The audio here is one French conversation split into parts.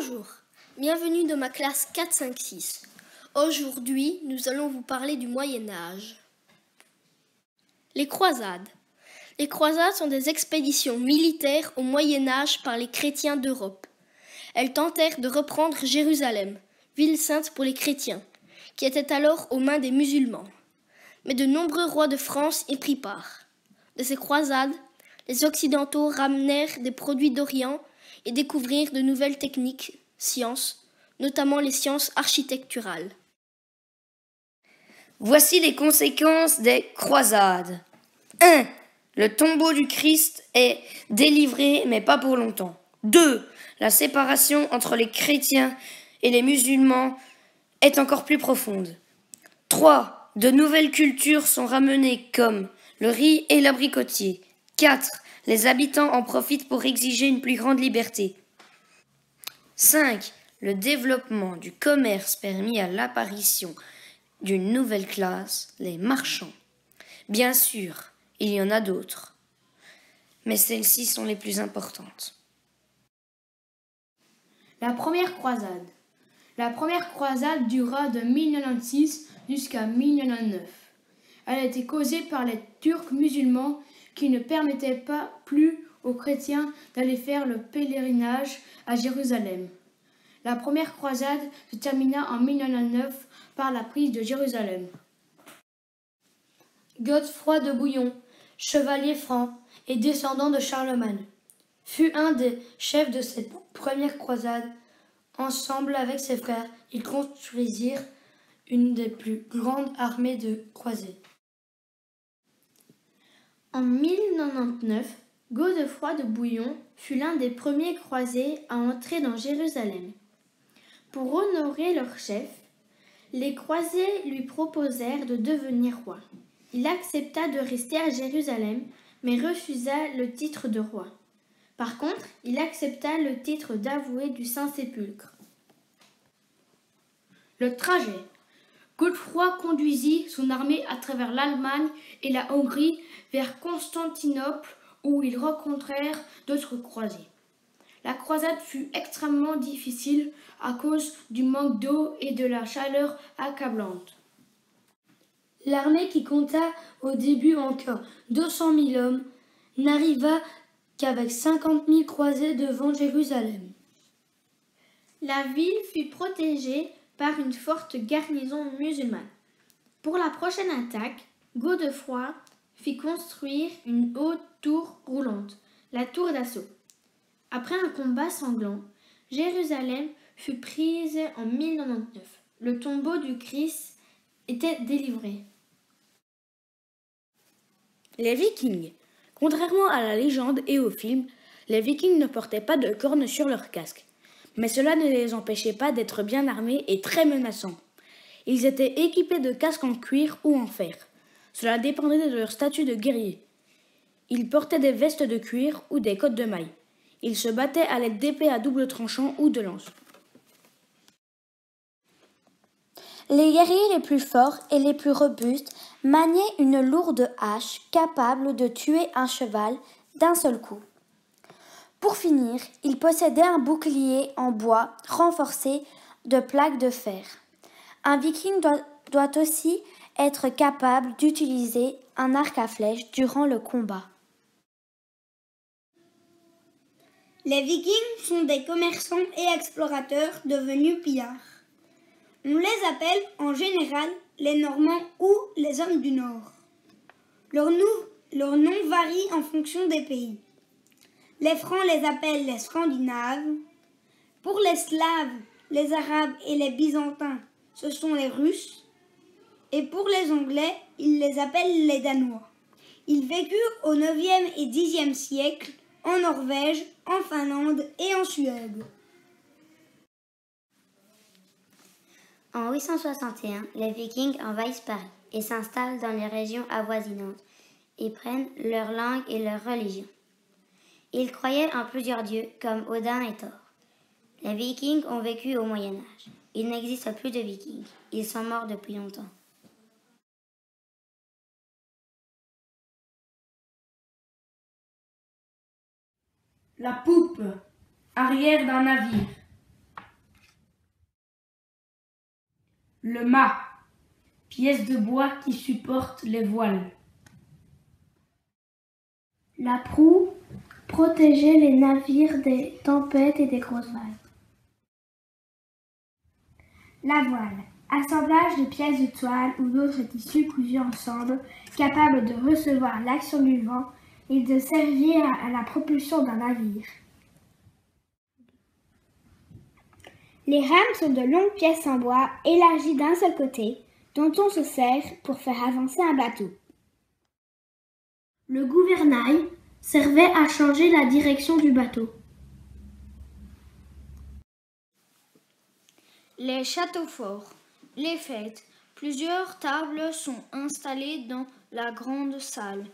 Bonjour, bienvenue dans ma classe 4-5-6. Aujourd'hui, nous allons vous parler du Moyen-Âge. Les croisades. Les croisades sont des expéditions militaires au Moyen-Âge par les chrétiens d'Europe. Elles tentèrent de reprendre Jérusalem, ville sainte pour les chrétiens, qui était alors aux mains des musulmans. Mais de nombreux rois de France y prirent part. De ces croisades, les Occidentaux ramenèrent des produits d'Orient et découvrirent de nouvelles techniques, sciences, notamment les sciences architecturales. Voici les conséquences des croisades. 1. Le tombeau du Christ est délivré, mais pas pour longtemps. 2. La séparation entre les chrétiens et les musulmans est encore plus profonde. 3. De nouvelles cultures sont ramenées comme le riz et l'abricotier. 4. Les habitants en profitent pour exiger une plus grande liberté. 5. Le développement du commerce permit à l'apparition d'une nouvelle classe, les marchands. Bien sûr, il y en a d'autres, mais celles-ci sont les plus importantes. La première croisade. La première croisade dura de 1096 jusqu'à 1099. Elle a été causée par les Turcs musulmans qui ne permettaient pas plus aux chrétiens d'aller faire le pèlerinage à Jérusalem. La première croisade se termina en 1099 par la prise de Jérusalem. Godefroy de Bouillon, chevalier franc et descendant de Charlemagne, fut un des chefs de cette première croisade. Ensemble avec ses frères, ils construisirent une des plus grandes armées de croisés. En 1099, Godefroy de Bouillon fut l'un des premiers croisés à entrer dans Jérusalem. Pour honorer leur chef, les croisés lui proposèrent de devenir roi. Il accepta de rester à Jérusalem, mais refusa le titre de roi. Par contre, il accepta le titre d'avoué du Saint-Sépulcre. Le trajet. Godefroy conduisit son armée à travers l'Allemagne et la Hongrie vers Constantinople où ils rencontrèrent d'autres croisés. La croisade fut extrêmement difficile à cause du manque d'eau et de la chaleur accablante. L'armée qui compta au début encore 200 000 hommes n'arriva qu'avec 50 000 croisés devant Jérusalem. La ville fut protégée par une forte garnison musulmane. Pour la prochaine attaque, Godefroy fit construire une haute tour roulante, la tour d'assaut. Après un combat sanglant, Jérusalem fut prise en 1099. Le tombeau du Christ était délivré. Les Vikings. Contrairement à la légende et au film, les Vikings ne portaient pas de cornes sur leur casque. Mais cela ne les empêchait pas d'être bien armés et très menaçants. Ils étaient équipés de casques en cuir ou en fer. Cela dépendait de leur statut de guerrier. Ils portaient des vestes de cuir ou des cottes de mailles. Ils se battaient à l'aide d'épées à double tranchant ou de lances. Les guerriers les plus forts et les plus robustes maniaient une lourde hache capable de tuer un cheval d'un seul coup. Pour finir, ils possédaient un bouclier en bois renforcé de plaques de fer. Un viking doit aussi être capable d'utiliser un arc à flèche durant le combat. Les Vikings sont des commerçants et explorateurs devenus pillards. On les appelle en général les Normands ou les hommes du Nord. Leur nom varie en fonction des pays. Les Francs les appellent les Scandinaves. Pour les Slaves, les Arabes et les Byzantins, ce sont les Russes. Et pour les Anglais, ils les appellent les Danois. Ils vécurent au 9e et 10e siècle en Norvège, en Finlande et en Suède. En 861, les Vikings envahissent Paris et s'installent dans les régions avoisinantes. Ils prennent leur langue et leur religion. Ils croyaient en plusieurs dieux comme Odin et Thor. Les Vikings ont vécu au Moyen Âge. Il n'existe plus de Vikings. Ils sont morts depuis longtemps. La poupe, arrière d'un navire. Le mât, pièce de bois qui supporte les voiles. La proue, protégeait les navires des tempêtes et des grosses vagues. La voile, assemblage de pièces de toile ou d'autres tissus cousus ensemble, capable de recevoir l'action du vent et de servir à la propulsion d'un navire. Les rames sont de longues pièces en bois élargies d'un seul côté, dont on se sert pour faire avancer un bateau. Le gouvernail servait à changer la direction du bateau. Les châteaux forts, les fêtes. Plusieurs tables sont installées dans la grande salle,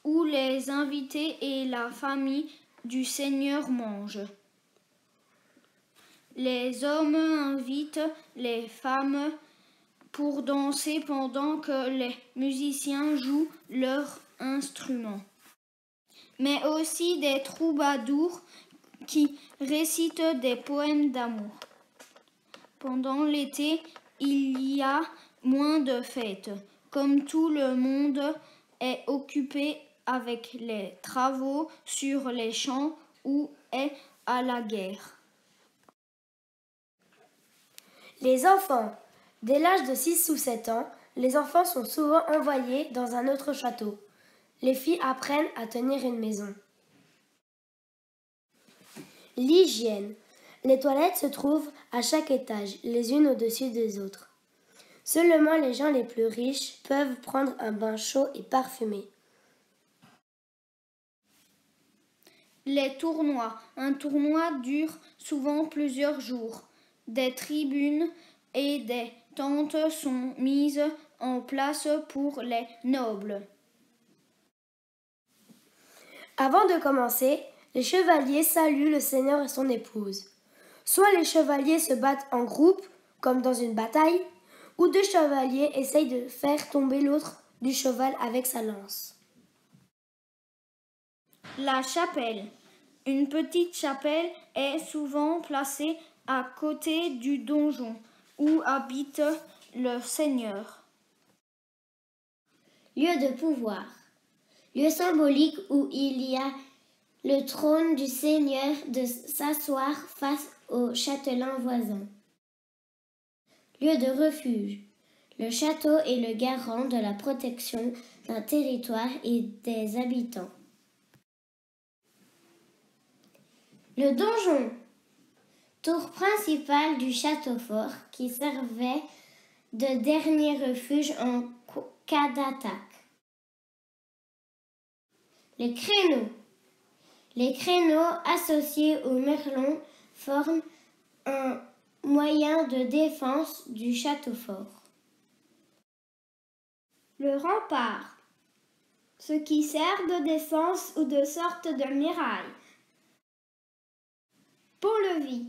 où les invités et la famille du seigneur mangent. Les hommes invitent les femmes pour danser pendant que les musiciens jouent leurs instruments. Mais aussi des troubadours qui récitent des poèmes d'amour. Pendant l'été, il y a moins de fêtes, comme tout le monde est occupé avec les travaux sur les champs ou est à la guerre. Les enfants. Dès l'âge de 6 ou 7 ans, les enfants sont souvent envoyés dans un autre château. Les filles apprennent à tenir une maison. L'hygiène. Les toilettes se trouvent à chaque étage, les unes au-dessus des autres. Seulement les gens les plus riches peuvent prendre un bain chaud et parfumé. Les tournois. Un tournoi dure souvent plusieurs jours. Des tribunes et des tentes sont mises en place pour les nobles. Avant de commencer, les chevaliers saluent le seigneur et son épouse. Soit les chevaliers se battent en groupe, comme dans une bataille, ou deux chevaliers essayent de faire tomber l'autre du cheval avec sa lance. La chapelle. Une petite chapelle est souvent placée à côté du donjon où habite le seigneur. Lieu de pouvoir. Lieu symbolique où il y a le trône du seigneur de s'asseoir face au châtelain voisin. Lieu de refuge. Le château est le garant de la protection d'un territoire et des habitants. Le donjon. Tour principale du château fort qui servait de dernier refuge en cas d'attaque. Les créneaux. Les créneaux associés aux merlons forment un moyen de défense du château fort. Le rempart, ce qui sert de défense ou de sorte de muraille. Pont-levis,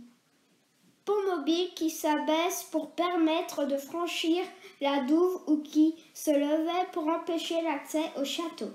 pont mobile qui s'abaisse pour permettre de franchir la douve ou qui se levait pour empêcher l'accès au château.